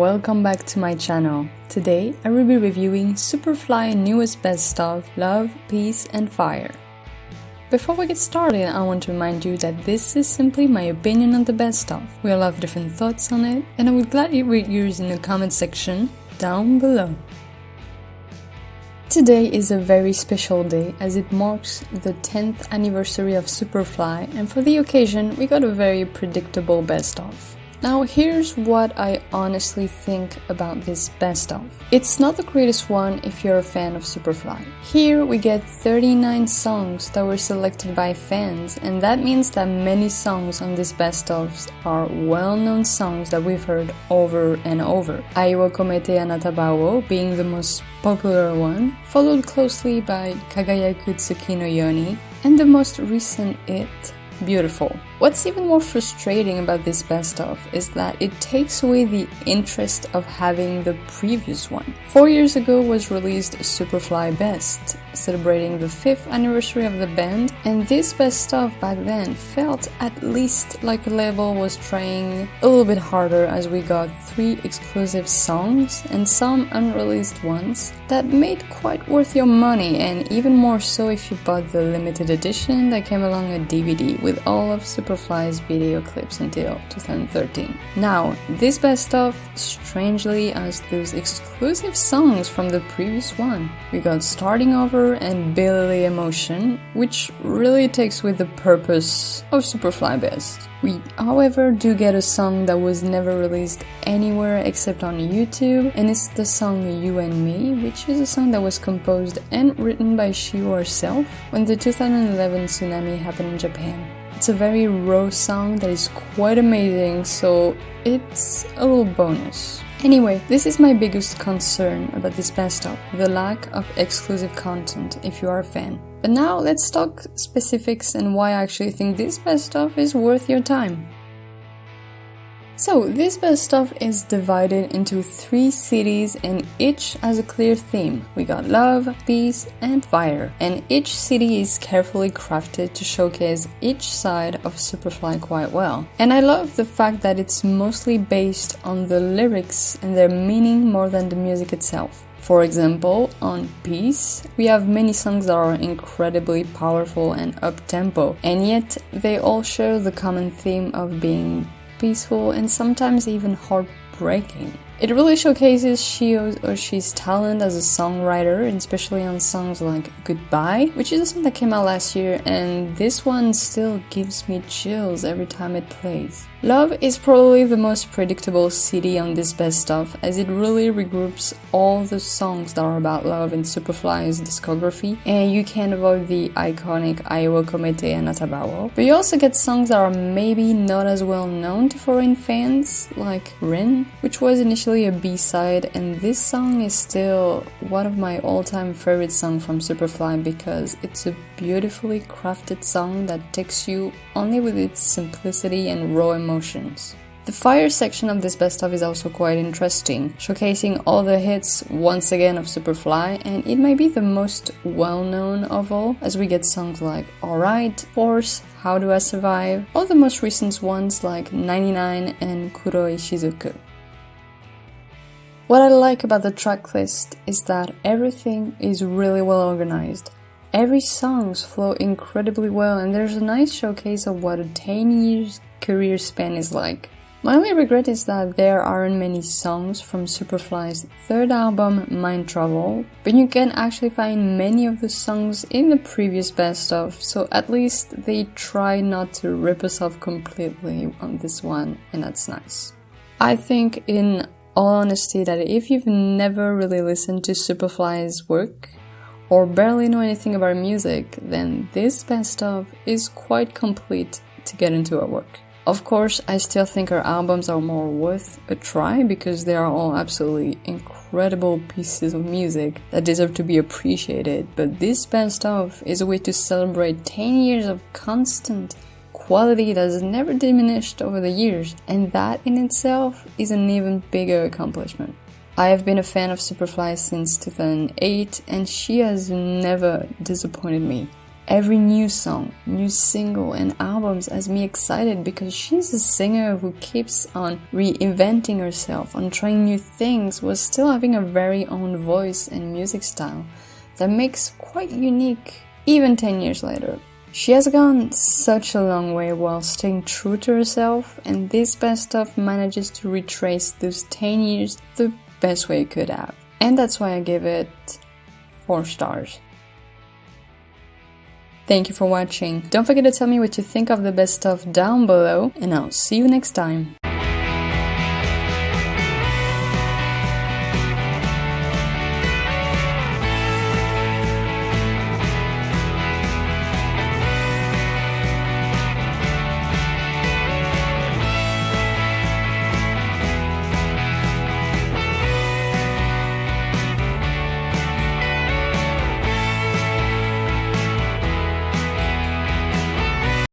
welcome back to my channel. Today I will be reviewing Superfly newest best of Love, Peace and Fire. Before we get started, I want to remind you that this is simply my opinion on the best of. We all have different thoughts on it, and I would gladly read yours in the comment section down below. Today is a very special day as it marks the 10th anniversary of Superfly, and for the occasion we got a very predictable best of. Now here's what I honestly think about this best of. It's not the greatest one if you're a fan of Superfly. Here we get 39 songs that were selected by fans, and that means that many songs on this best of are well-known songs that we've heard over and over. Aiwa Komete Anatabawo being the most popular one, followed closely by Kagayaku Tsuki no Yoni, and the most recent It, Beautiful. What's even more frustrating about this best of is that it takes away the interest of having the previous one. 4 years ago was released Superfly Best, celebrating the 5th anniversary of the band, and this best of back then felt at least like a label was trying a little bit harder, as we got 3 exclusive songs and some unreleased ones that made quite worth your money, and even more so if you bought the limited edition that came along a DVD with all of Superfly's video clips until 2013. Now, this best of strangely has those exclusive songs from the previous one. We got Starting Over and Billy Emotion, which really takes with the purpose of Superfly Best. We, however, do get a song that was never released anywhere except on YouTube, and it's the song You and Me, which is a song that was composed and written by Shio herself when the 2011 tsunami happened in Japan. It's a very raw song that is quite amazing, so it's a little bonus. Anyway, this is my biggest concern about this best of, the lack of exclusive content if you are a fan. But now let's talk specifics and why I actually think this best of is worth your time. So, this best of is divided into 3 cities and each has a clear theme. We got love, peace and fire, and each city is carefully crafted to showcase each side of Superfly quite well. And I love the fact that it's mostly based on the lyrics and their meaning more than the music itself. For example, on Peace, we have many songs that are incredibly powerful and up-tempo, and yet they all share the common theme of being peaceful and sometimes even heartbreaking. It really showcases Shio's talent as a songwriter, especially on songs like Goodbye, which is a song that came out last year, and this one still gives me chills every time it plays. Love is probably the most predictable city on this best of, as it really regroups all the songs that are about love in Superfly's discography, and you can't avoid the iconic Aiwa Komete Anatabawo. But you also get songs that are maybe not as well known to foreign fans, like Rin, which was initially a B-side, and this song is still one of my all-time favorite songs from Superfly because it's a beautifully crafted song that takes you only with its simplicity and raw emotions. The fire section of this best of is also quite interesting, showcasing all the hits once again of Superfly, and it might be the most well-known of all, as we get songs like Alright, Force, How Do I Survive, or the most recent ones like 99 and Kuroi Shizuku. What I like about the track list is that everything is really well organized. Every songs flow incredibly well, and there's a nice showcase of what a 10 years career span is like. My only regret is that there aren't many songs from Superfly's 3rd album, Mind Travel, but you can actually find many of the songs in the previous best of, so at least they try not to rip us off completely on this one, and that's nice. I think, in all honesty, that if you've never really listened to Superfly's work, or barely know anything about music, then this best of is quite complete to get into her work. Of course, I still think her albums are more worth a try because they are all absolutely incredible pieces of music that deserve to be appreciated, but this best of is a way to celebrate 10 years of constant quality that has never diminished over the years, and that in itself is an even bigger accomplishment. I have been a fan of Superfly since 2008, and she has never disappointed me. Every new song, new single and albums has me excited because she's a singer who keeps on reinventing herself, on trying new things, while still having a very own voice and music style that makes quite unique even 10 years later. She has gone such a long way while staying true to herself, and this best of manages to retrace those 10 years the best way it could have. And that's why I give it 4 stars. Thank you for watching. Don't forget to tell me what you think of the best of down below, and I'll see you next time.